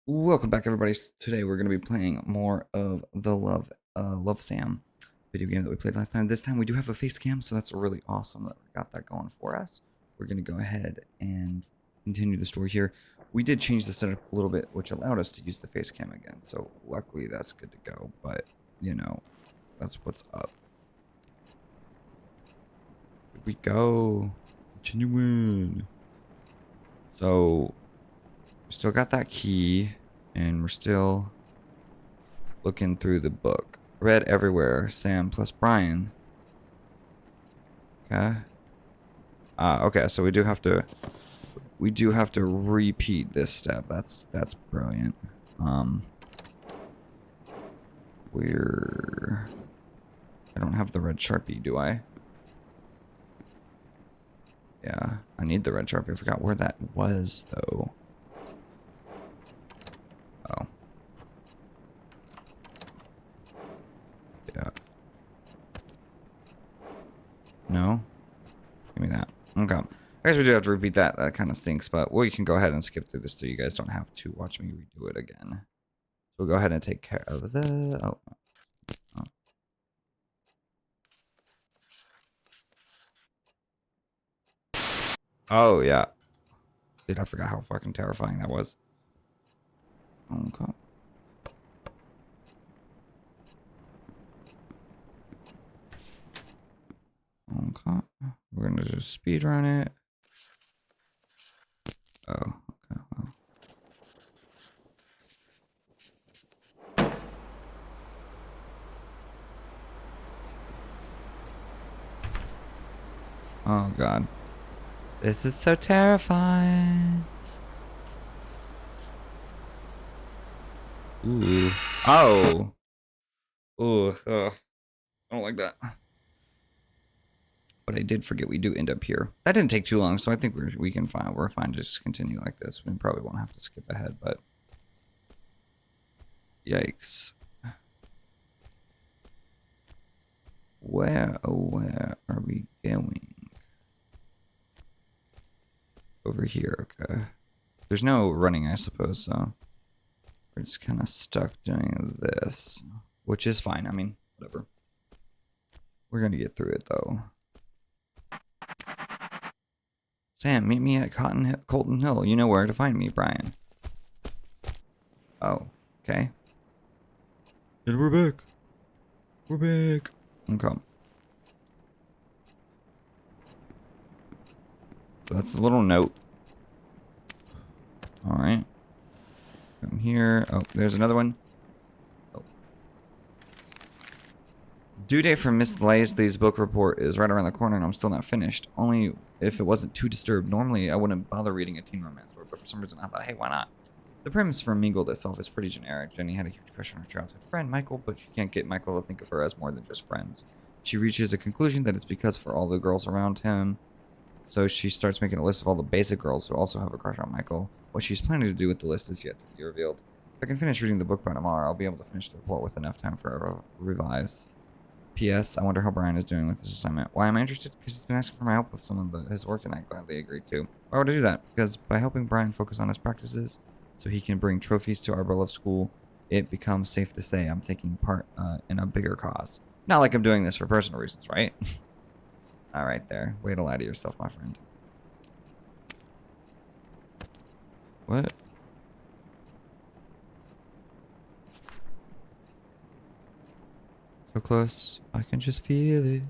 Welcome back, everybody. Today we're going to be playing more of the Love Sam video game that we played last time. This time we do have a face cam, so that's really awesome that we got that going for us. We're going to go ahead and continue the story here. We did change the setup a little bit, which allowed us to use the face cam again. So luckily that's good to go, but you know, that's what's up. Here we go. Continuing. So we still got that key, and we're still looking through the book. Read everywhere. Sam plus Brian. Okay. Okay. So we do have to repeat this step. That's brilliant. I don't have the red Sharpie, do I? Yeah, I need the red Sharpie. I forgot where that was though. Oh. Yeah. No? Give me that. Okay. I guess we do have to repeat that. That kind of stinks, but we can go ahead and skip through this so you guys don't have to watch me redo it again. So we'll go ahead and take care of the... Oh. Oh, yeah. Dude, I forgot how fucking terrifying that was. Okay. Okay. We're gonna just speed run it. Oh, okay. Well. Oh, God. This is so terrifying. Ooh. Oh. Ooh. Ugh. I don't like that. But I did forget we do end up here. That didn't take too long, so I think we're fine to just continue like this. We probably won't have to skip ahead, but yikes. Where are we going? Over here, okay. There's no running, I suppose, so we're just kind of stuck doing this, which is fine. I mean, whatever. We're gonna get through it though. Sam, meet me at Colton Hill. You know where to find me, Brian. Oh, okay. And we're back. We're back. Okay. So that's a little note. Alright. Come here. Oh, there's another one. Oh. Due date for Miss Leisley's book report is right around the corner and I'm still not finished. Only if it wasn't too disturbed. Normally, I wouldn't bother reading a teen romance story, but for some reason I thought, hey, why not? The premise for Mingled itself is pretty generic. Jenny had a huge crush on her childhood friend, Michael, but she can't get Michael to think of her as more than just friends. She reaches a conclusion that it's because for all the girls around him. So she starts making a list of all the basic girls who also have a crush on Michael. What she's planning to do with the list is yet to be revealed. If I can finish reading the book by tomorrow, I'll be able to finish the report with enough time for a revise. P.S. I wonder how Brian is doing with this assignment. Why am I interested? Because he's been asking for my help with some of his work, and I gladly agreed to. Why would I do that? Because by helping Brian focus on his practices, so he can bring trophies to our beloved school, it becomes safe to say I'm taking part in a bigger cause. Not like I'm doing this for personal reasons, right? All right, there. Way to lie to yourself, my friend. What? So close, I can just feel it.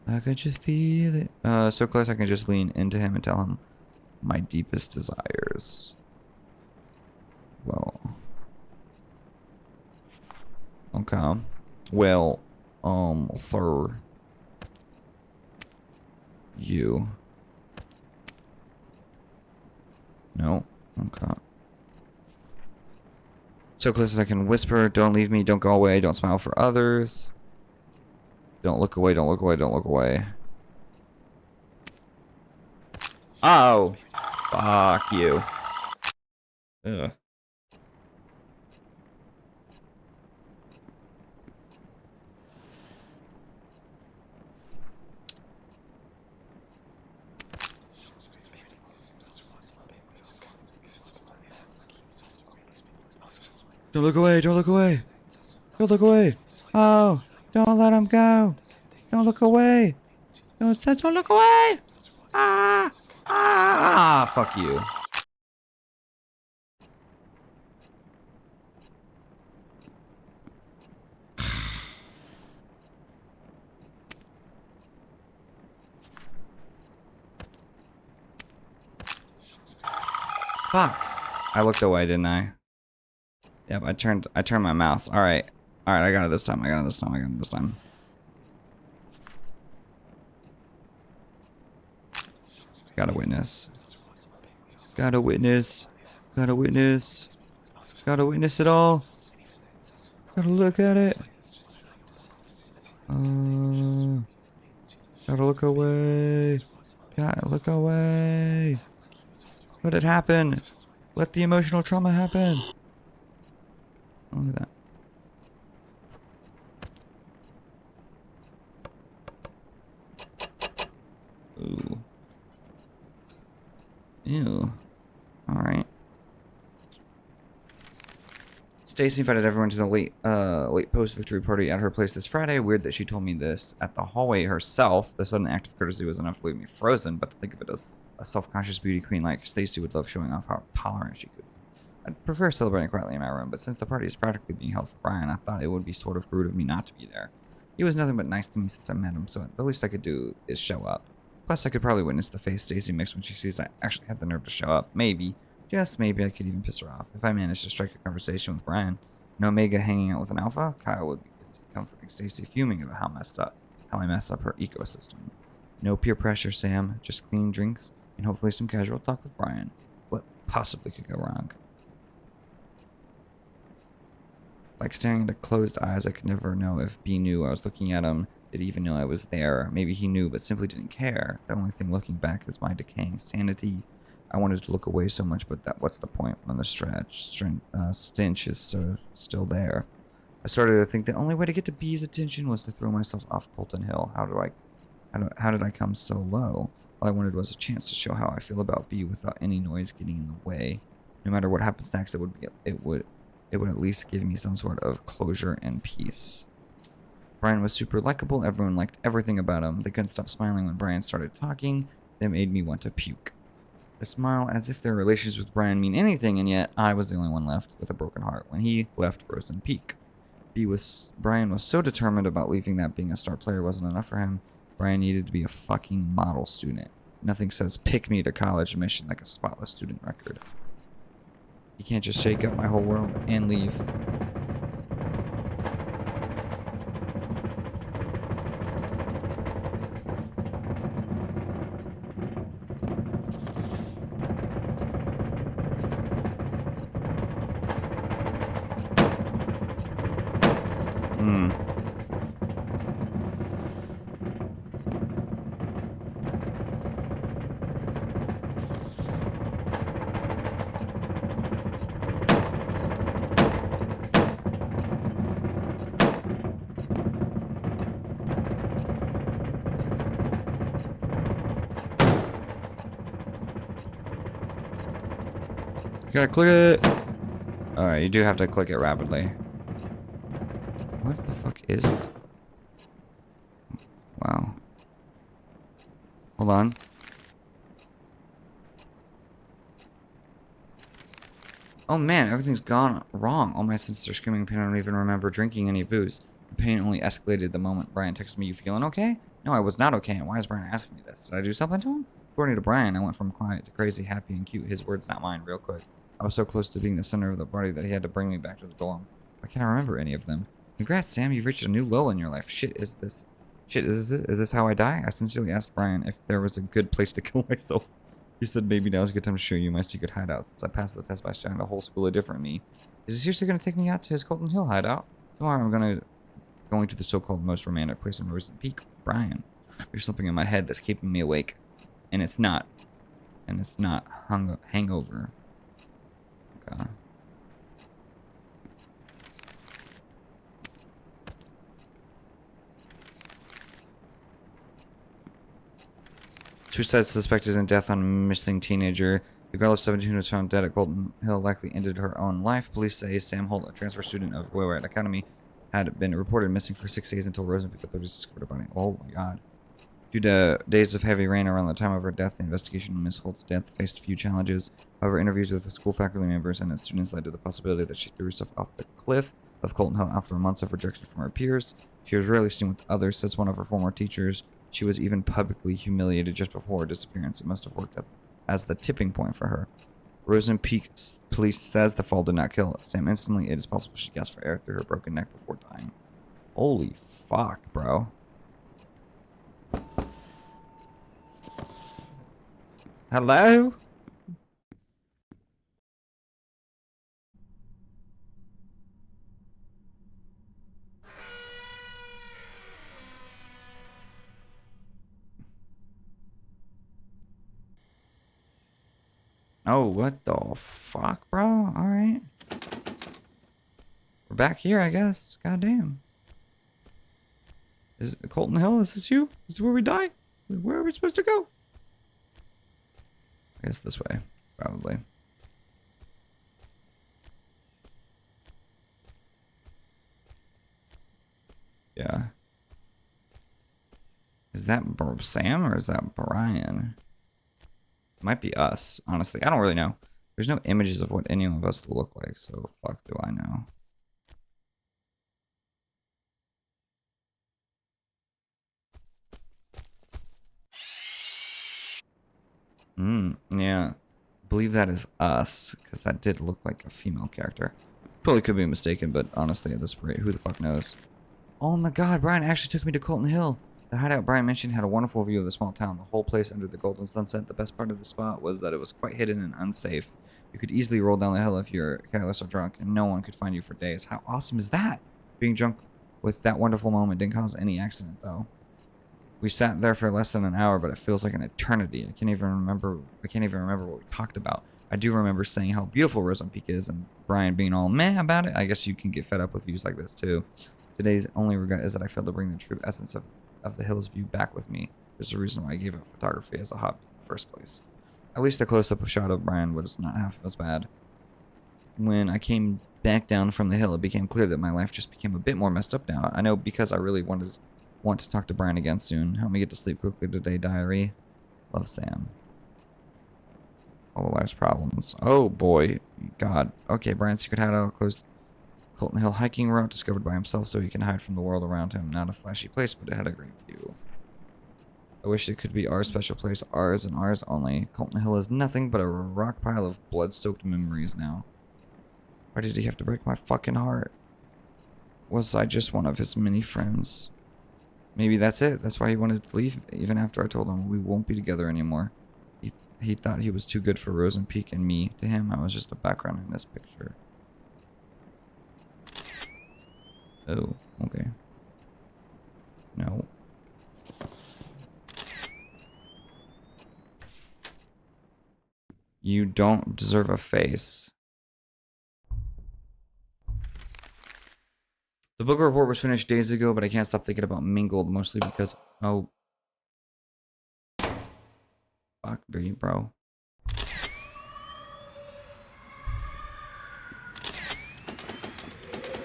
I can just feel it. So close I can just lean into him and tell him my deepest desires. Well. Okay. Well, sir. You. No. Okay. So close as I can whisper, don't leave me, don't go away, don't smile for others. Don't look away, don't look away, don't look away. Oh! Fuck you. Ugh. Don't look away, don't look away. Don't look away. Oh, don't let him go. Don't look away. Don't look away. Ah, ah, fuck you. Fuck. I looked away, didn't I? Yep, I turned my mouse. Alright. Alright, I got it this time. I got it this time. Got a witness. Got a witness. Got a witness. Got a witness it all. Gotta look at it. Gotta look away. Gotta look away. Let it happen. Let the emotional trauma happen. Oh, look at that. Ooh. Ew. Alright. Stacy invited everyone to the late post-victory party at her place this Friday. Weird that she told me this at the hallway herself. The sudden act of courtesy was enough to leave me frozen, but to think of it as a self-conscious beauty queen like Stacy would love showing off how tolerant she could be. I'd prefer celebrating quietly in my room, but since the party is practically being held for Brian, I thought it would be sort of rude of me not to be there. He was nothing but nice to me since I met him, so the least I could do is show up. Plus, I could probably witness the face Stacy makes when she sees I actually had the nerve to show up. Maybe, just maybe, I could even piss her off. If I managed to strike a conversation with Brian, no Omega hanging out with an alpha, Kyle would be busy comforting Stacy, fuming about how I mess up her ecosystem. No peer pressure, Sam. Just clean drinks and hopefully some casual talk with Brian. What possibly could go wrong? Like staring into closed eyes, I could never know if B knew I was looking at him. Did he even know I was there? Maybe he knew, but simply didn't care. The only thing looking back is my decaying sanity. I wanted to look away so much, but what's the point when the stench is so still there? I started to think the only way to get to B's attention was to throw myself off Colton Hill. How did I come so low? All I wanted was a chance to show how I feel about B without any noise getting in the way. No matter what happens next, it would at least give me some sort of closure and peace. Brian was super likable. Everyone liked everything about him. They couldn't stop smiling when Brian started talking. They made me want to puke. They smile as if their relations with Brian mean anything, and yet I was the only one left with a broken heart when he left Frozen Peak. Brian was so determined about leaving that being a star player wasn't enough for him. Brian needed to be a fucking model student. Nothing says pick me to college admission like a spotless student record. You can't just shake up my whole world and leave. You gotta click it. Alright, you do have to click it rapidly. What the fuck is it? Wow. Hold on. Oh man, everything's gone wrong. All my senses are screaming pain. I don't even remember drinking any booze. The pain only escalated the moment Brian texted me, "You feeling okay?" No, I was not okay. And why is Brian asking me this? Did I do something to him? According to Brian, I went from quiet to crazy, happy, and cute. His words, not mine, real quick. I was so close to being the center of the party that he had to bring me back to the dorm. Why can't I remember any of them? Congrats, Sam. You've reached a new low in your life. Is this how I die? I sincerely asked Brian if there was a good place to kill myself. He said maybe now's a good time to show you my secret hideout since I passed the test by showing the whole school a different me. Is he seriously going to take me out to his Colton Hill hideout? Tomorrow I'm going to the so-called most romantic place in Frozen Peak, Brian. There's something in my head that's keeping me awake. And it's not. Hangover. Okay. Two sides suspected in death on missing teenager. The girl of 17 who was found dead at Colton Hill likely ended her own life. Police say Sam Holt, a transfer student of Wayward Academy, had been reported missing for 6 days until Rosenpeak authorities discovered her body. Oh my god. Due to days of heavy rain around the time of her death, the investigation into Miss Holt's death faced few challenges. However, interviews with the school faculty members and its students led to the possibility that she threw herself off the cliff of Colton Hill after months of rejection from her peers. She was rarely seen with others, says one of her former teachers. She was even publicly humiliated just before her disappearance. It must have worked as the tipping point for her. Rosenpeak police says the fall did not kill Sam instantly. It is possible she gasped for air through her broken neck before dying. Holy fuck, bro. Hello? Oh, what the fuck, bro? Alright. We're back here, I guess. Goddamn. Is it Colton Hill? Is this you? Is this where we die? Where are we supposed to go? I guess this way, probably. Yeah. Is that Sam or is that Brian? It might be us, honestly. I don't really know. There's no images of what any of us look like, so fuck do I know. Yeah. I believe that is us, because that did look like a female character. Probably could be mistaken, but honestly, at this rate, who the fuck knows? Oh my god, Brian actually took me to Colton Hill. The hideout Brian mentioned had a wonderful view of the small town, the whole place under the golden sunset. The best part of the spot was that it was quite hidden and unsafe. You could easily roll down the hill if you're careless or drunk, and no one could find you for days. How awesome is that? Being drunk with that wonderful moment didn't cause any accident, though. We sat there for less than an hour, but it feels like an eternity. I can't even remember what we talked about. I do remember saying how beautiful Rosenpeak is, and Brian being all meh about it. I guess you can get fed up with views like this too. Today's only regret is that I failed to bring the true essence of the hill's view back with me. There's a reason why I gave up photography as a hobby in the first place. At least a close-up shot of Brian was not half as bad. When I came back down from the hill, it became clear that my life just became a bit more messed up now. I know because I really want to talk to Brian again soon. Help me get to sleep quickly today, diary. Love, Sam. All the life's problems. Oh boy. God. Okay, Brian's secret hideout closed Colton Hill hiking route discovered by himself so he can hide from the world around him. Not a flashy place, but it had a great view. I wish it could be our special place, ours and ours only. Colton Hill is nothing but a rock pile of blood-soaked memories now. Why did he have to break my fucking heart? Was I just one of his many friends? Maybe that's it. That's why he wanted to leave, even after I told him we won't be together anymore. He thought he was too good for Rosenpeak and me. To him, I was just a background in this picture. Oh, okay. No. You don't deserve a face. The book report was finished days ago, but I can't stop thinking about Mingled, mostly because... Oh. Fuck me, bro.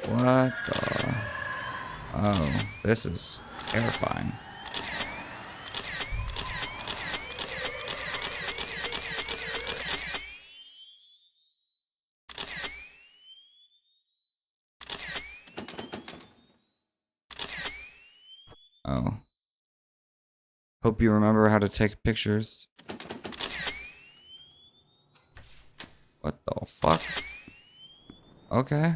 What the... Oh, this is terrifying. Oh. Hope you remember how to take pictures. What the fuck? Okay.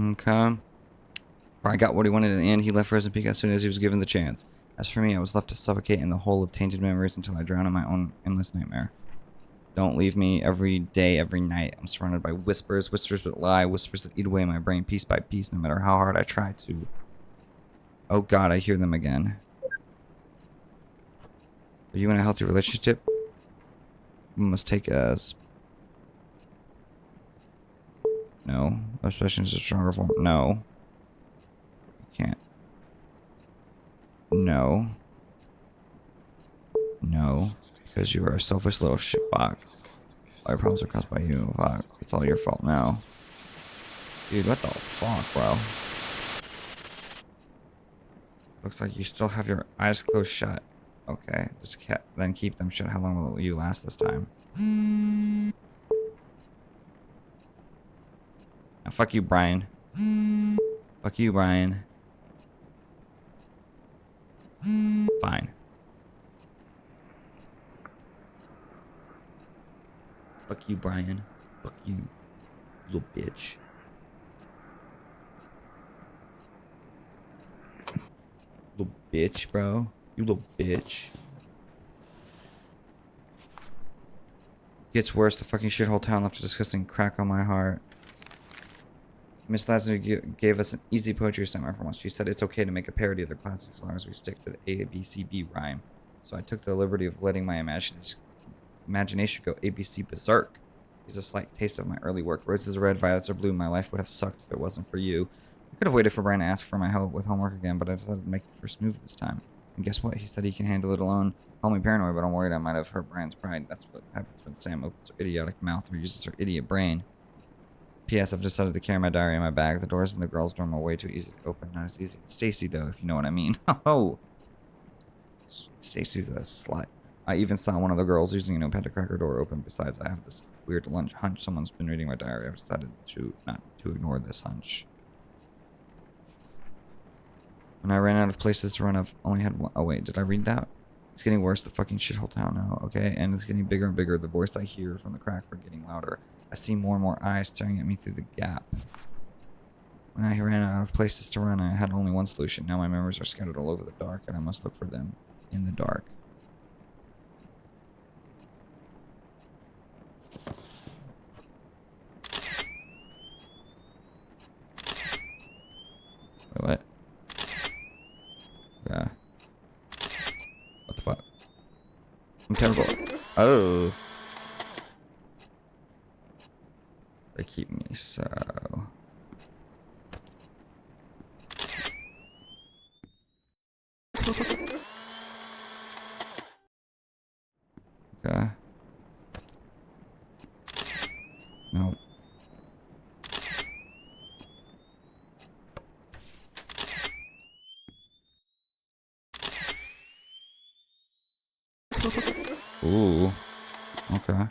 Okay. Brian got what he wanted in the end. He left Rosenpeak as soon as he was given the chance. As for me, I was left to suffocate in the hole of tainted memories until I drown in my own endless nightmare. Don't leave me every day, every night. I'm surrounded by whispers, whispers that lie, whispers that eat away my brain piece by piece, no matter how hard I try to. Oh god, I hear them again. Are you in a healthy relationship? We must take it as... No. Obsession is a stronger form. No. You can't. No. No. Because you are a selfish little shit. Fuck. All your problems are caused by you. Fuck. It's all your fault now. Dude, what the fuck, bro? Looks like you still have your eyes closed shut. Okay. Then keep them shut. How long will you last this time? Now, fuck you, Brian. Fuck you, Brian. Fine. Fuck you, Brian. Fuck you, little bitch. Little bitch, bro. You little bitch. Gets worse. The fucking shithole town left a disgusting crack on my heart. Miss Lasner gave us an easy poetry seminar for once. She said it's okay to make a parody of the classics as long as we stick to the A, B, C, B rhyme. So I took the liberty of letting my imagination go ABC berserk. Here's a slight taste of my early work. Roses are red, violets are blue. My life would have sucked if it wasn't for you. I could have waited for Brian to ask for my help with homework again, but I decided to make the first move this time. And guess what? He said he can handle it alone. Call me paranoid, but I'm worried I might have hurt Brian's pride. That's what happens when Sam opens her idiotic mouth or uses her idiot brain. P.S. I've decided to carry my diary in my bag. The doors in the girls' dorm are way too easy to open. Not as easy as Stacy, though, if you know what I mean. Oh! Stacy's a slut. I even saw one of the girls using a notepad to crack her door open. Besides, I have this weird hunch someone's been reading my diary. I've decided to not to ignore this hunch. When I ran out of places to run, I've only had one. Oh, wait, did I read that? It's getting worse, the fucking shithole town now, okay? And it's getting bigger and bigger. The voice I hear from the crack are getting louder. I see more and more eyes staring at me through the gap. When I ran out of places to run, I had only one solution. Now my memories are scattered all over the dark, and I must look for them in the dark. Wait, what? Yeah. What the fuck? I'm terrible. Oh. They keep me so. Okay. No. Ooh. Okay.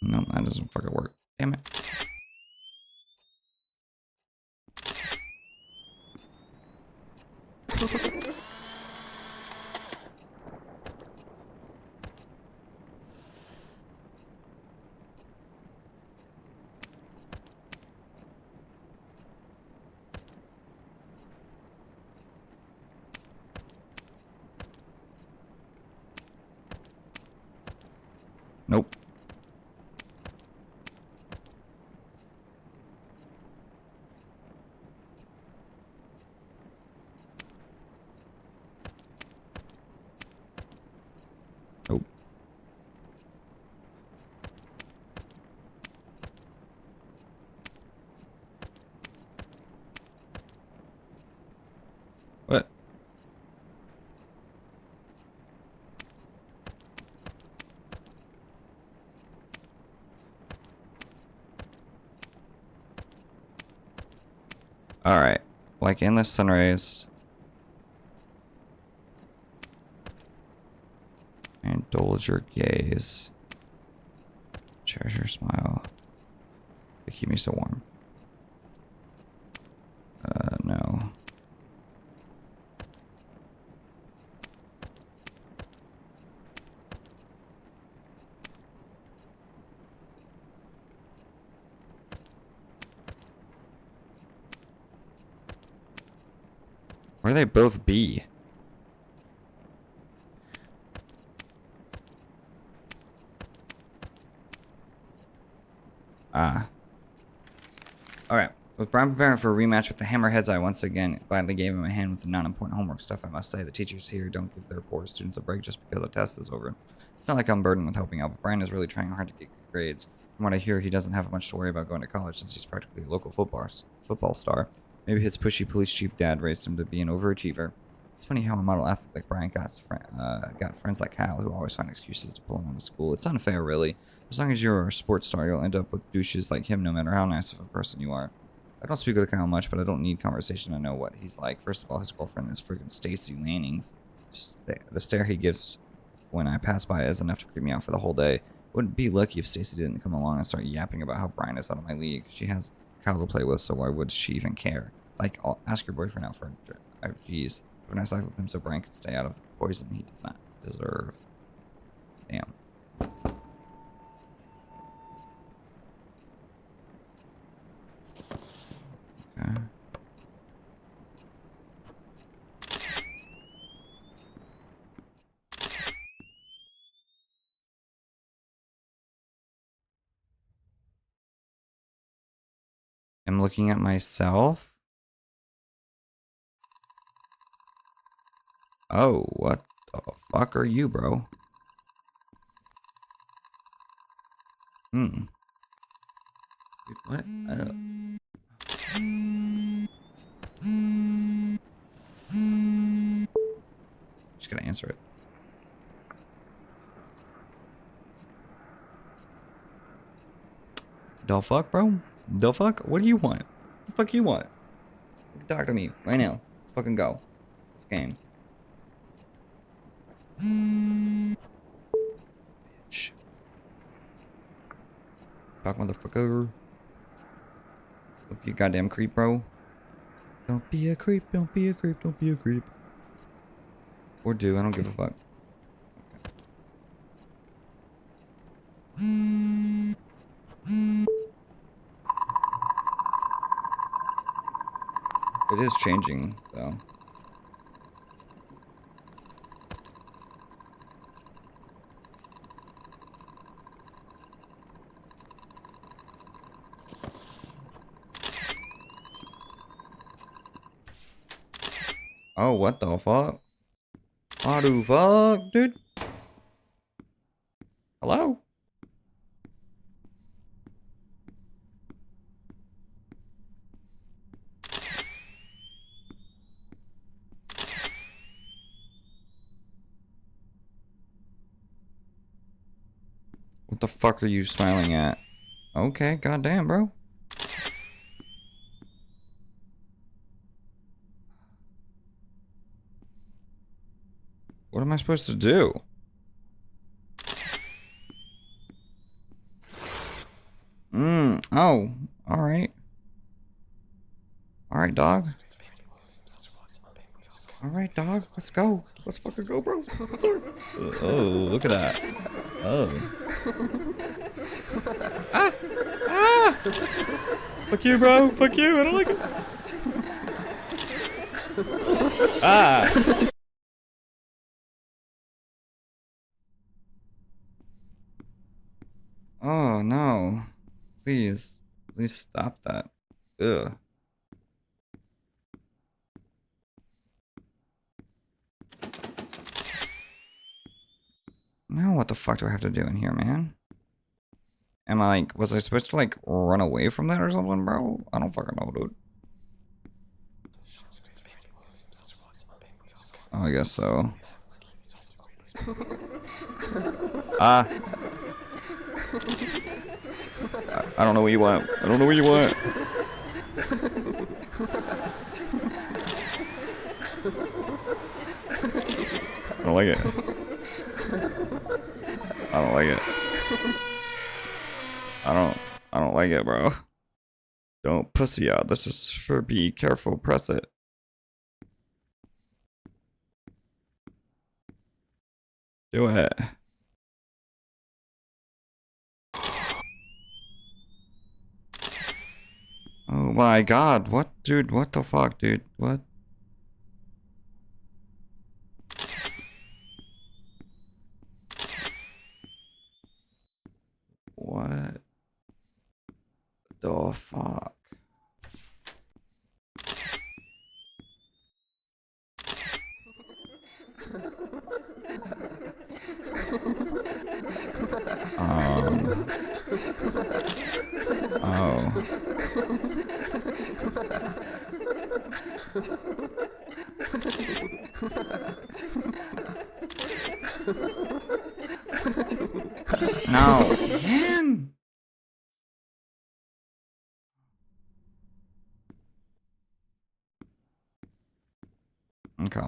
No, that doesn't fucking work. Damn it. Nope. Nope. What? Alright. Like endless sun rays. Indulge your gaze. Cherish your smile. They keep me so warm. No. Where they both be? Alright. With Brian preparing for a rematch with the Hammerheads, I once again gladly gave him a hand with the non-important homework stuff. I must say, the teachers here don't give their poor students a break just because a test is over. It's not like I'm burdened with helping out, but Brian is really trying hard to get good grades. From what I hear, he doesn't have much to worry about going to college since he's practically a local football star. Maybe his pushy police chief dad raised him to be an overachiever. It's funny how a model athlete like Brian got friends like Kyle who always find excuses to pull him out of school. It's unfair, really. As long as you're a sports star, you'll end up with douches like him no matter how nice of a person you are. I don't speak with Kyle much, but I don't need conversation to know what he's like. First of all, his girlfriend is freaking Stacy Lannings. The stare he gives when I pass by is enough to creep me out for the whole day. Wouldn't be lucky if Stacy didn't come along and start yapping about how Brian is out of my league. She has Kyle to play with, so why would she even care? Like, I'll ask your boyfriend out for a jeez. Have a nice life with him so Brian can stay out of the poison he does not deserve. Damn. Okay. I'm looking at myself. Oh, what the fuck are you, bro? Dude, what? Just gotta answer it. The fuck, bro? The fuck? What do you want? The fuck you want? Talk to me right now. Let's fucking go. This game. Bitch. Fuck, motherfucker. Don't be a goddamn creep, bro. Don't be a creep, don't be a creep, don't be a creep. Or do, I don't give a fuck. Okay. It is changing, though. Oh, what the fuck? What the fuck, dude? Hello? What the fuck are you smiling at? Okay, goddamn, bro. What am I supposed to do? Oh, alright. Alright, dog. Alright, dog. Let's go. Let's fucking go, bro. Oh, look at that. Oh. Ah! Ah! Fuck you, bro. Fuck you. I don't like it. Ah! Oh, no. Please. Please stop that. Ugh. Now what the fuck do I have to do in here, man? Am I like, was I supposed to like run away from that or something, bro? I don't fucking know, dude. Oh, I guess so. Ah. I don't know what you want. I don't know what you want. I don't like it. I don't like it. I don't like it, bro. Don't pussy out. This is for be careful. Press it. Do it. Oh my god. What, dude? What the fuck, dude? What? The fuck? Oh. No, man. Okay.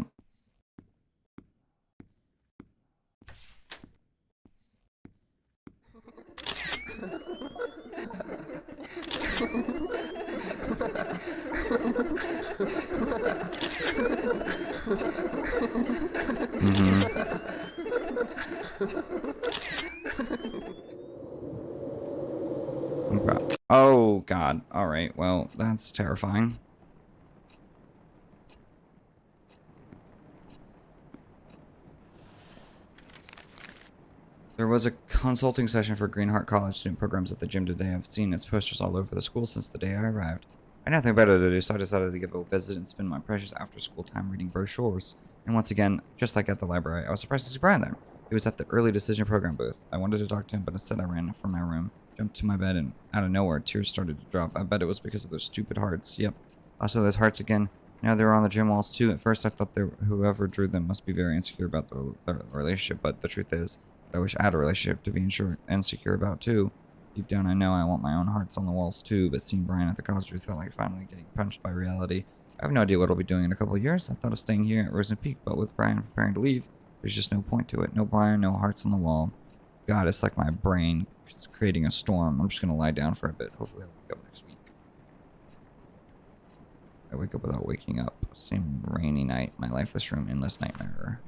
Okay. Oh God. All right. Well, that's terrifying. There was a consulting session for Greenheart College student programs at the gym today. I've seen its posters all over the school since the day I arrived. I had nothing better to do, so I decided to give a visit and spend my precious after-school time reading brochures. And once again, just like at the library, I was surprised to see Brian there. He was at the early decision program booth. I wanted to talk to him, but instead I ran from my room, jumped to my bed, and out of nowhere, tears started to drop. I bet it was because of those stupid hearts. Yep. Also, those hearts again. Now they were on the gym walls too. At first, I thought whoever drew them must be very insecure about their relationship, but the truth is, I wish I had a relationship to be insecure about too. Deep down, I know I want my own hearts on the walls too, but seeing Brian at the college booth felt like finally getting punched by reality. I have no idea what I'll be doing in a couple of years. I thought of staying here at Rosen Peak, but with Brian preparing to leave, there's just no point to it. No Brian, no hearts on the wall. God, it's like my brain creating a storm. I'm just gonna lie down for a bit. Hopefully I'll wake up next week. I wake up without waking up. Same rainy night, my lifeless room, endless nightmare.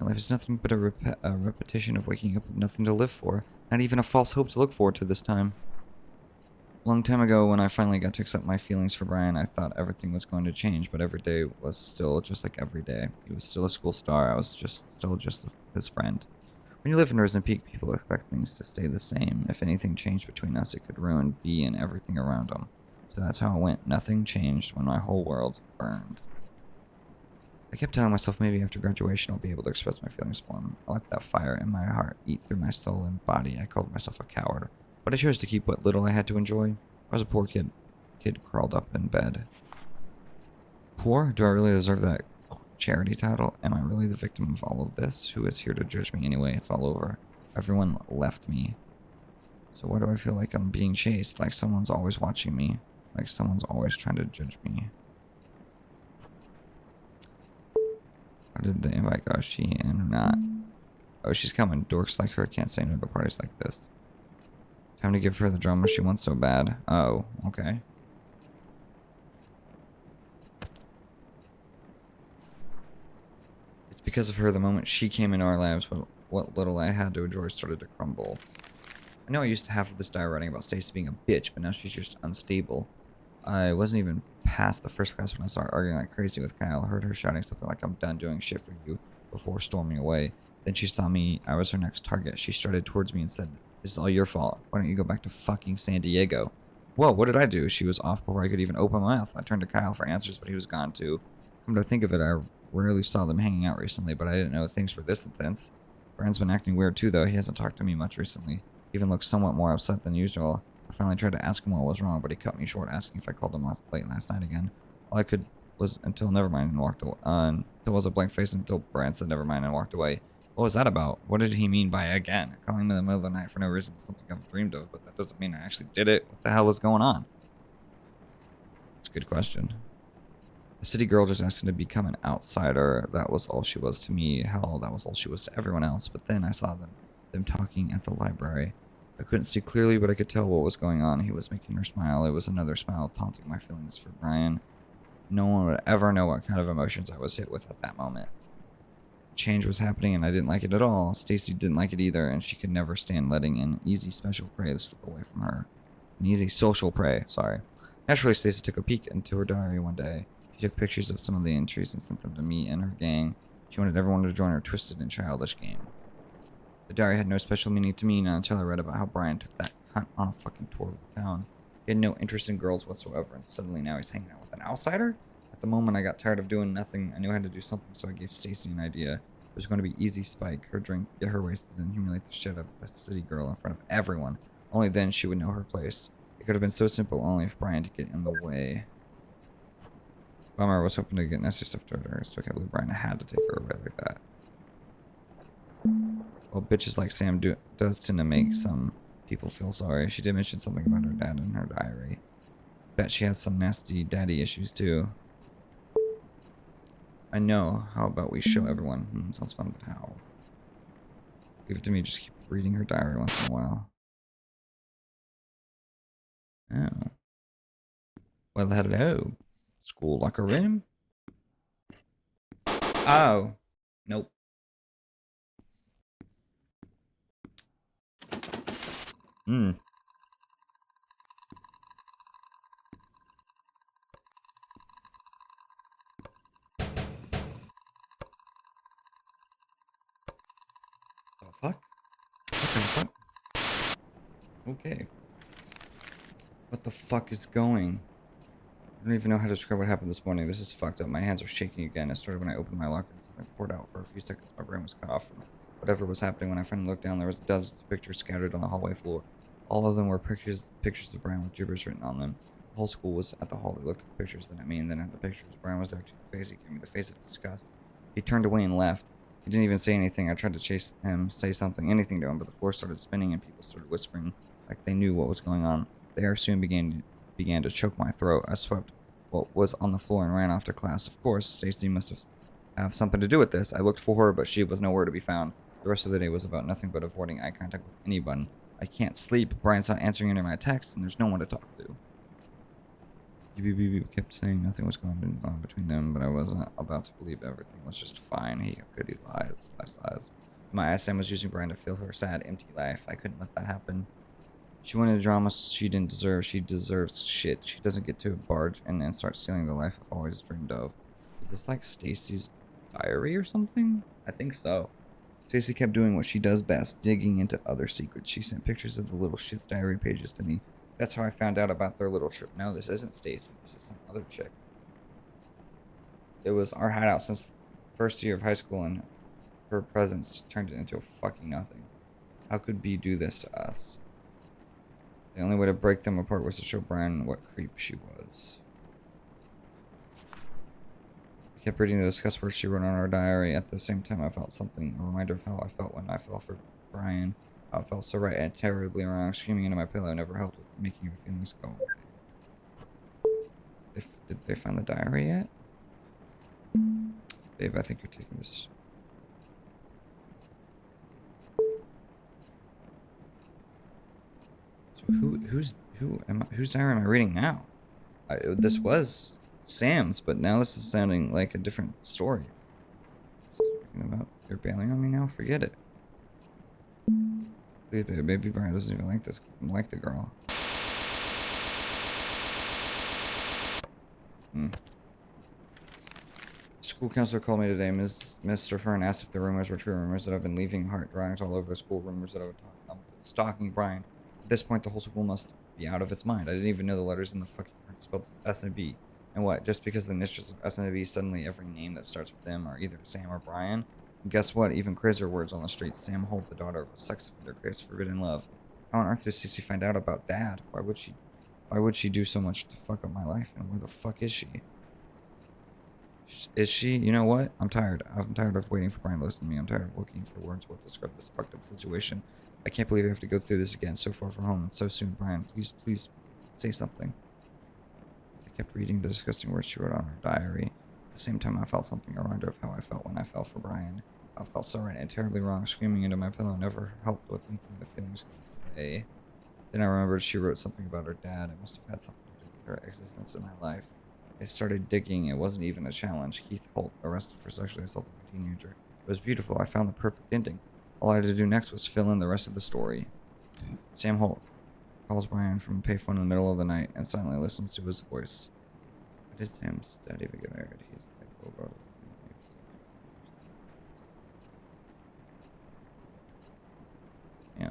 My life is nothing but a repetition of waking up with nothing to live for. Not even a false hope to look forward to this time. A long time ago, when I finally got to accept my feelings for Brian, I thought everything was going to change, but every day was still just like every day. He was still a school star. I was still just his friend. When you live in Rosen Peak, people expect things to stay the same. If anything changed between us, it could ruin B and everything around him. So that's how it went. Nothing changed when my whole world burned. I kept telling myself maybe after graduation I'll be able to express my feelings for him. I let that fire in my heart eat through my soul and body. I called myself a coward. But I chose to keep what little I had to enjoy. I was a poor kid. Kid crawled up in bed. Poor? Do I really deserve that charity title? Am I really the victim of all of this? Who is here to judge me anyway? It's all over. Everyone left me. So why do I feel like I'm being chased? Like someone's always watching me. Like someone's always trying to judge me. How did the invite go? Is she in or not? Oh, she's coming. Dorks like her can't say no to parties like this. Time to give her the drama she wants so bad. Oh, okay. It's because of her the moment she came into our lives, what little I had to enjoy started to crumble. I know I used to have this diary writing about Stacey being a bitch, but now she's just unstable. I wasn't even past the first class when I started arguing like crazy with Kyle. I heard her shouting something like, "I'm done doing shit for you," before storming away. Then she saw me. I was her next target. She strutted towards me and said, "This is all your fault. Why don't you go back to fucking San Diego?" Whoa, what did I do? She was off before I could even open my mouth. I turned to Kyle for answers, but he was gone too. Come to think of it, I rarely saw them hanging out recently, but I didn't know things were this intense. Brian's been acting weird too, though. He hasn't talked to me much recently. He even looks somewhat more upset than usual. I finally tried to ask him what was wrong, but he cut me short, asking if I called him late last night again. All I could was until never mind and walked away. Until was a blank face until Brian said never mind and walked away. What was that about? What did he mean by again? Calling me in the middle of the night for no reason is something I've dreamed of, but that doesn't mean I actually did it. What the hell is going on? It's a good question. A city girl just asking to become an outsider. That was all she was to me. Hell, that was all she was to everyone else. But then I saw them talking at the library. I couldn't see clearly, but I could tell what was going on. He was making her smile. It was another smile taunting my feelings for Brian. No one would ever know what kind of emotions I was hit with at that moment. Change was happening and I didn't like it at all. Stacy didn't like it either, and she could never stand letting an easy special prey slip away from her. An easy social prey, sorry. Naturally, Stacy took a peek into her diary one day. She took pictures of some of the entries and sent them to me and her gang. She wanted everyone to join her twisted and childish game. The diary had no special meaning to me, not until I read about how Brian took that cunt on a fucking tour of the town. He had no interest in girls whatsoever, and suddenly now he's hanging out with an outsider? At the moment I got tired of doing nothing, I knew I had to do something, so I gave Stacy an idea. It was going to be easy spike, her drink, get her wasted, and humiliate the shit out of the city girl in front of everyone. Only then she would know her place. It could have been so simple, only if Brian did get in the way. Bummer, I was hoping to get nasty stuff to her. I still can't believe Brian had to take her away like that. Well, bitches like Sam does tend to make some people feel sorry. She did mention something about her dad in her diary. Bet she has some nasty daddy issues too. I know. How about we show everyone? Sounds fun, but how? Leave it to me. Just keep reading her diary once in a while. Oh. Well, hello. School locker room? Oh. Nope. Hmm. Oh, fuck? What the fuck? Okay. What the fuck is going? I don't even know how to describe what happened this morning. This is fucked up. My hands are shaking again. It started when I opened my locker and something poured out. For a few seconds, my brain was cut off from whatever was happening. When I finally looked down, there was dozens of pictures scattered on the hallway floor. All of them were pictures of Brian with gibberish written on them. The whole school was at the hall. They looked at the pictures, then at me, and then at the pictures. Brian was there to the face. He gave me the face of disgust. He turned away and left. He didn't even say anything. I tried to chase him, say something, anything to him, but the floor started spinning and people started whispering like they knew what was going on. The air soon began to choke my throat. I swept what was on the floor and ran off to class. Of course, Stacy must have something to do with this. I looked for her, but she was nowhere to be found. The rest of the day was about nothing but avoiding eye contact with anyone. I can't sleep. Brian's not answering any of my texts, and there's no one to talk to. He kept saying nothing was going on between them, but I wasn't about to believe everything was just fine. He lies. My ass Sam was using Brian to fill her sad, empty life. I couldn't let that happen. She wanted drama she didn't deserve. She deserves shit. She doesn't get to barge in and start stealing the life I've always dreamed of. Is this like Stacy's diary or something? I think so. Stacy kept doing what she does best, digging into other secrets. She sent pictures of the little shit's diary pages to me. That's how I found out about their little trip. No, this isn't Stacy. This is some other chick. It was our hideout since first year of high school, and her presence turned it into a fucking nothing. How could B do this to us? The only way to break them apart was to show Brian what creep she was. I kept reading the disgust words she wrote on our diary. At the same time, I felt something, a reminder of how I felt when I fell for Brian. How it felt so right and terribly wrong. Screaming into my pillow never helped with making the feelings go away. Did they find the diary yet? Babe, I think you're taking this. So whose diary am I reading now? This was Sam's, but now this is sounding like a different story. You're bailing on me now? Forget it. Please, baby Brian doesn't even like the girl. School counselor called me today. Mr. Fern asked if the rumors were true. Rumors that I've been leaving heart drawings all over the school. Rumors that I'm stalking Brian. At this point, the whole school must be out of its mind. I didn't even know the letters in the fucking card spelled S and B. And what? Just because the initials of S and B, suddenly every name that starts with them are either Sam or Brian? And guess what? Even crazier words on the street. Sam Holt, the daughter of a sex offender, craves forbidden love. How on earth did Cece find out about Dad? Why would she do so much to fuck up my life? And where the fuck is she? Is she? You know what? I'm tired. I'm tired of waiting for Brian to listen to me. I'm tired of looking for words what to describe this fucked up situation. I can't believe I have to go through this again so far from home and so soon. Brian, please say something. I kept reading the disgusting words she wrote on her diary. At the same time, I felt something, a reminder of how I felt when I fell for Brian. I felt so right and terribly wrong. Screaming into my pillow never helped with making the feelings go away. Then I remembered she wrote something about her dad. It must have had something to do with her existence in my life. I started digging. It wasn't even a challenge. Keith Holt, arrested for sexually assaulting a teenager. It was beautiful. I found the perfect ending. All I had to do next was fill in the rest of the story. Sam Holt calls Brian from a payphone in the middle of the night and silently listens to his voice. Why did Sam's dad even get married? He's like, oh, bro. Yeah.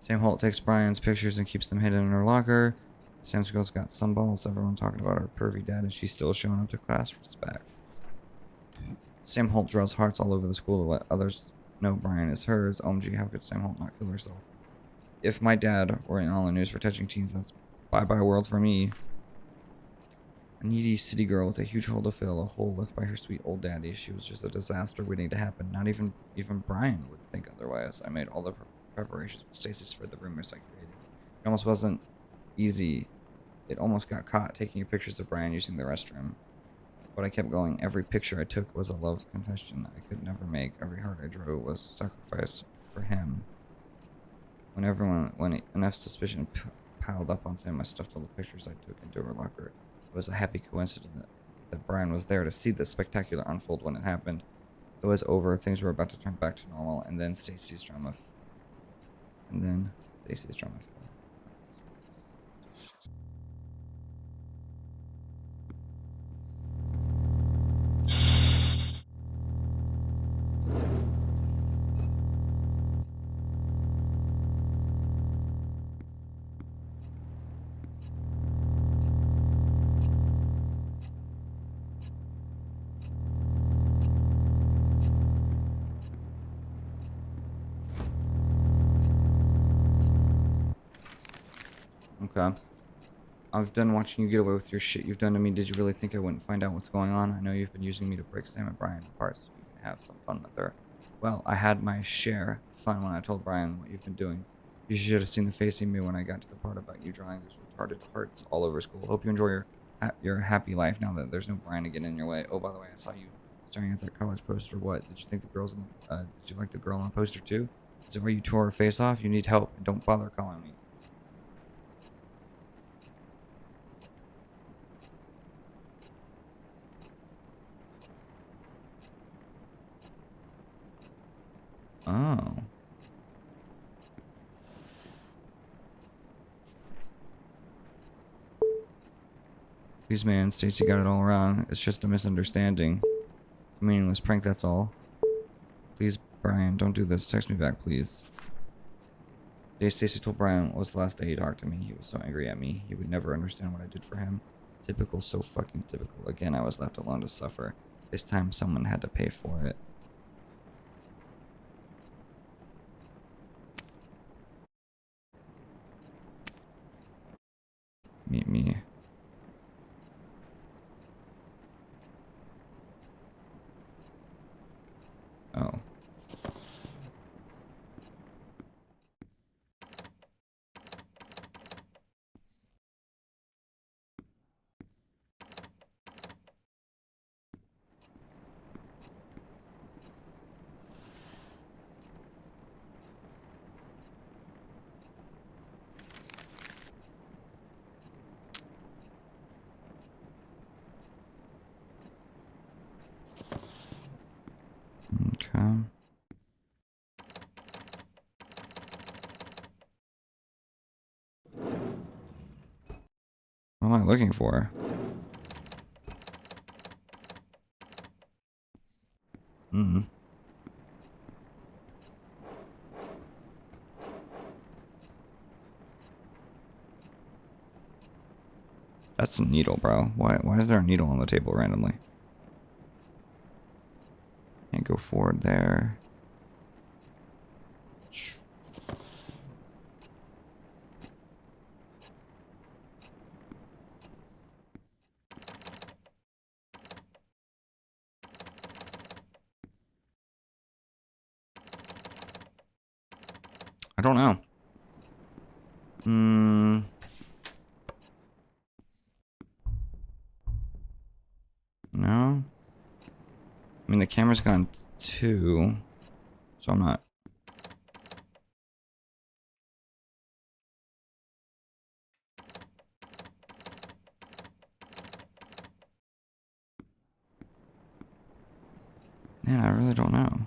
Sam Holt takes Brian's pictures and keeps them hidden in her locker. Sam's girl's got sunballs. Everyone talking about her pervy dad, and she's still showing up to class. Respect. Sam Holt draws hearts all over the school to let others know Brian is hers. OMG, how could Sam Holt not kill herself? If my dad were in all the news for touching teens, that's bye-bye world for me. A needy city girl with a huge hole to fill, a hole left by her sweet old daddy. She was just a disaster waiting to happen. Not even Brian would think otherwise. I made all the preparations, but Stacy spread the rumors I created. It almost wasn't easy. It almost got caught taking pictures of Brian using the restroom. But I kept going. Every picture I took was a love confession I could never make. Every heart I drew was sacrifice for him. When enough suspicion piled up on Sam, I stuffed all the pictures I took into her locker. It was a happy coincidence that Brian was there to see the spectacular unfold when it happened. It was over. Things were about to turn back to normal, and then Stacy's drama. Okay. I've done watching you get away with your shit you've done to me. Did you really think I wouldn't find out what's going on? I know you've been using me to break Sam and Brian apart so you can have some fun with her. Well, I had my share of fun when I told Brian what you've been doing. You should have seen the face he made when I got to the part about you drawing those retarded hearts all over school. Hope you enjoy your happy life now that there's no Brian to get in your way. Oh, by the way, I saw you staring at that college poster. What? Did you think the girls in the, did you like the girl on the poster too? Is it where you tore her face off? You need help. Don't bother calling me. Oh. Please, man, Stacy got it all wrong. It's just a misunderstanding. It's a meaningless prank, that's all. Please, Brian, don't do this. Text me back, please. The day Stacy told Brian was the last day he talked to me. He was so angry at me. He would never understand what I did for him. Typical, so fucking typical. Again, I was left alone to suffer. This time, someone had to pay for it. Meet me. Oh. Okay. What am I looking for? That's a needle, bro. Why is there a needle on the table randomly? Can't go forward there. I don't know. No. I mean, the camera's gone 2, so I'm not. Man, I really don't know.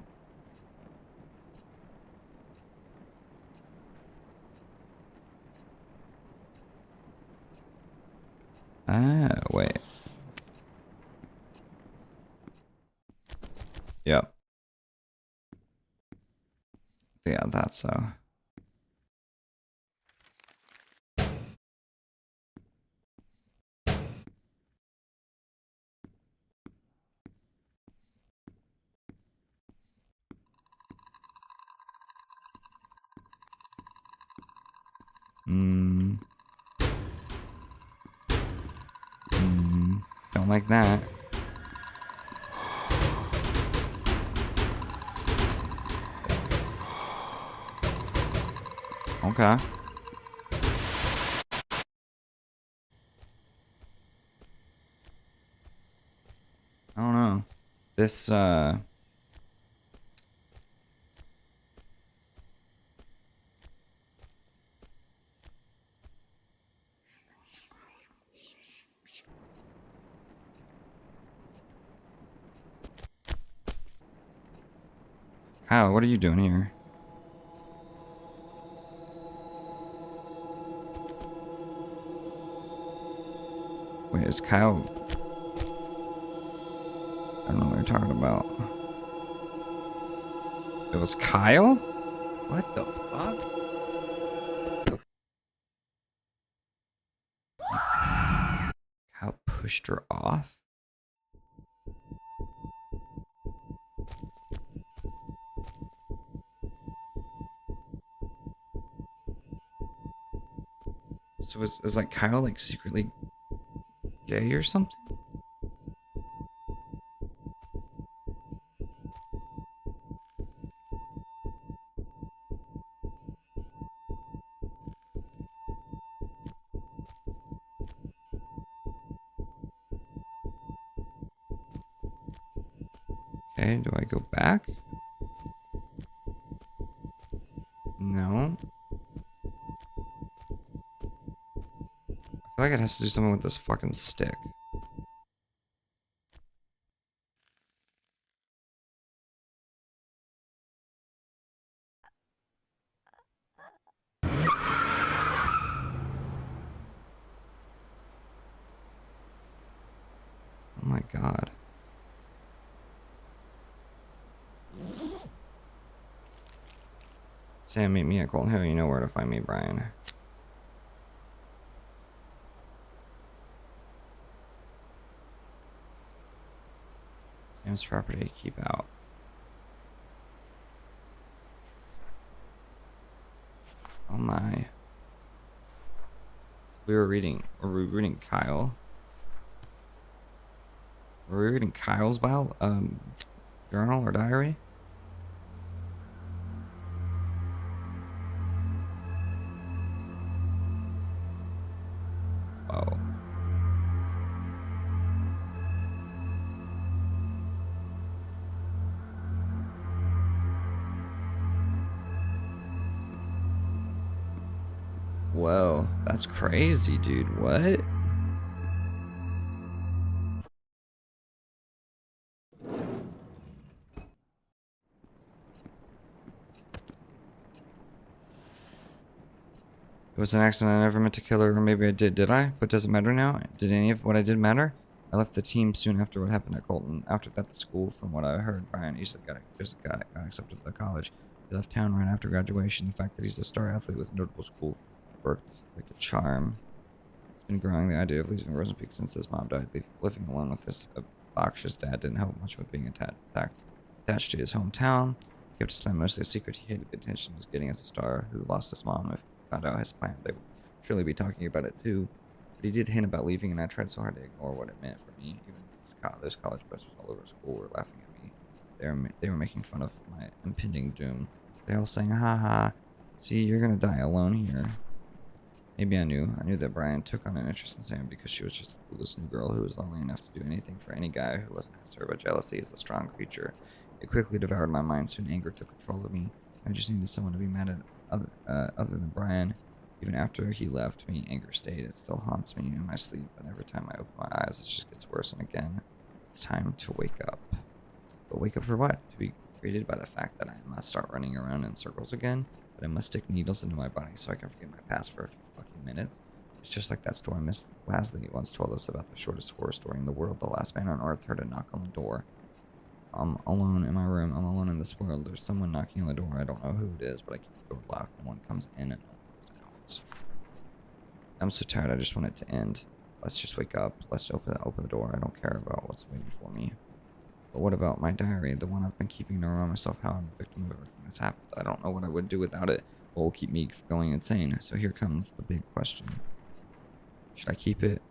Ah, wait. Yep. Yeah, that's so. Hmm. Don't like that. Okay. I don't know. This, Kyle, what are you doing here? Wait, is Kyle... I don't know what you're talking about. It was Kyle? What the fuck? Kyle pushed her off? So is like Kyle like secretly gay or something? Okay, do I go back? No. I feel like it has to do something with this fucking stick. Oh my god. Sam, meet me at Golden Hill. You know where to find me, Brian. Sam's property, keep out. Oh my. Were we reading Kyle? Were we reading Kyle's journal or diary? Oh. Whoa, that's crazy, dude. What? It was an accident. I never meant to kill her, or maybe I did I? But does it matter now? Did any of what I did matter? I left the team soon after what happened at Colton. After that, the school, from what I heard, Brian easily got accepted to the college. He left town right after graduation. The fact that he's a star athlete with notable school worked like a charm. He's been growing the idea of leaving Rosen Peak since his mom died. Living alone with his obnoxious dad didn't help much with being attached to his hometown. He kept his plan mostly a secret. He hated the attention he was getting as a star who lost his mom. If he found out his plan, they would surely be talking about it too. But he did hint about leaving, and I tried so hard to ignore what it meant for me. Even those college busters all over school were laughing at me. They were making fun of my impending doom. They all saying, "Ha ha, see, you're gonna die alone here." Maybe I knew that Brian took on an interest in Sam because she was just a clueless new girl who was lonely enough to do anything for any guy who wasn't asked her. But jealousy is a strong creature. It quickly devoured my mind. Soon anger took control of me. I just needed someone to be mad at other than Brian. Even after he left me, anger stayed. It still haunts me in my sleep, and every time I open my eyes, it just gets worse. And again, it's time to wake up. But wake up for what? To be greeted by the fact that I must start running around in circles again? That I must stick needles into my body so I can forget my past for a few fucking minutes? It's just like that story Miss Lasley once told us about the shortest horror story in the world. The last man on earth heard a knock on the door. I'm alone in my room. I'm alone in this world. There's someone knocking on the door. I don't know who it is, but I keep the door locked. No one comes in and no one comes out. I'm so tired. I just want it to end. Let's just wake up. Let's open the door. I don't care about what's waiting for me. But what about my diary? The one I've been keeping to remind myself how I'm a victim of everything that's happened. I don't know what I would do without it. will keep me going insane. So here comes the big question. Should I keep it?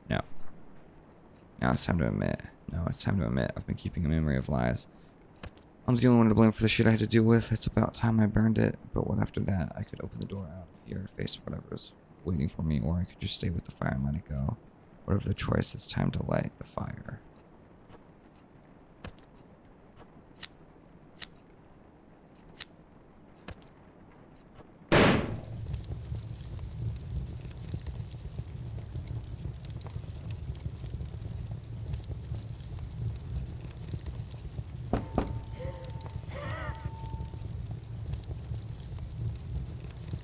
No. Now it's time to admit. No, it's time to admit I've been keeping a memory of lies. I'm the only one to blame for the shit I had to deal with. It's about time I burned it. But what after that? I could open the door out of here, face whatever's waiting for me, or I could just stay with the fire and let it go. Whatever the choice, it's time to light the fire.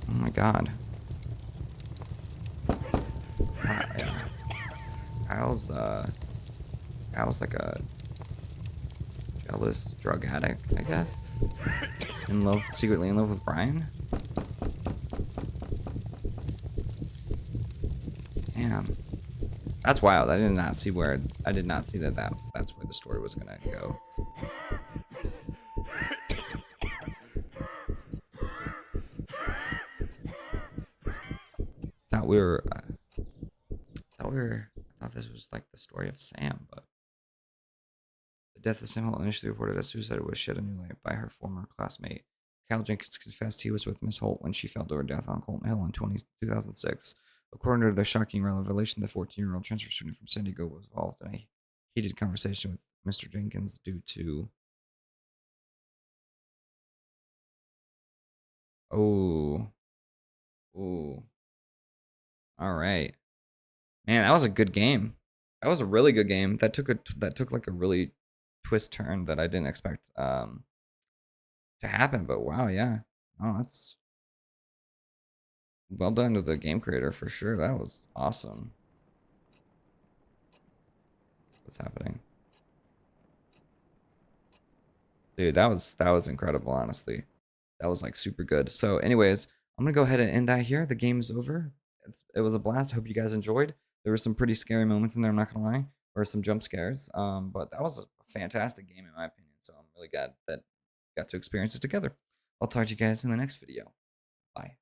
Oh my god. Yeah. Kyle's like a jealous drug addict, I guess. Secretly in love with Brian. Damn. That's wild. I did not see that's where the story was gonna go. Thought we were I thought this was like the story of Sam, but the death of Sam Holt initially reported as suicide was shed a new light by her former classmate. Cal Jenkins confessed he was with Miss Holt when she fell to her death on Colton Hill in 2006. According to the shocking revelation, the 14-year-old transfer student from San Diego was involved in a heated conversation with Mr. Jenkins due to... Oh. Oh. All right. Man, that was a good game. That was a really good game. That took like a really twist turn that I didn't expect to happen. But wow, yeah. Oh, that's well done to the game creator for sure. That was awesome. What's happening? Dude, that was incredible, honestly. That was like super good. So, anyways, I'm gonna go ahead and end that here. The game is over. It was a blast. I hope you guys enjoyed. There were some pretty scary moments in there, I'm not gonna lie, or some jump scares. But that was a fantastic game in my opinion. So I'm really glad that we got to experience it together. I'll talk to you guys in the next video. Bye.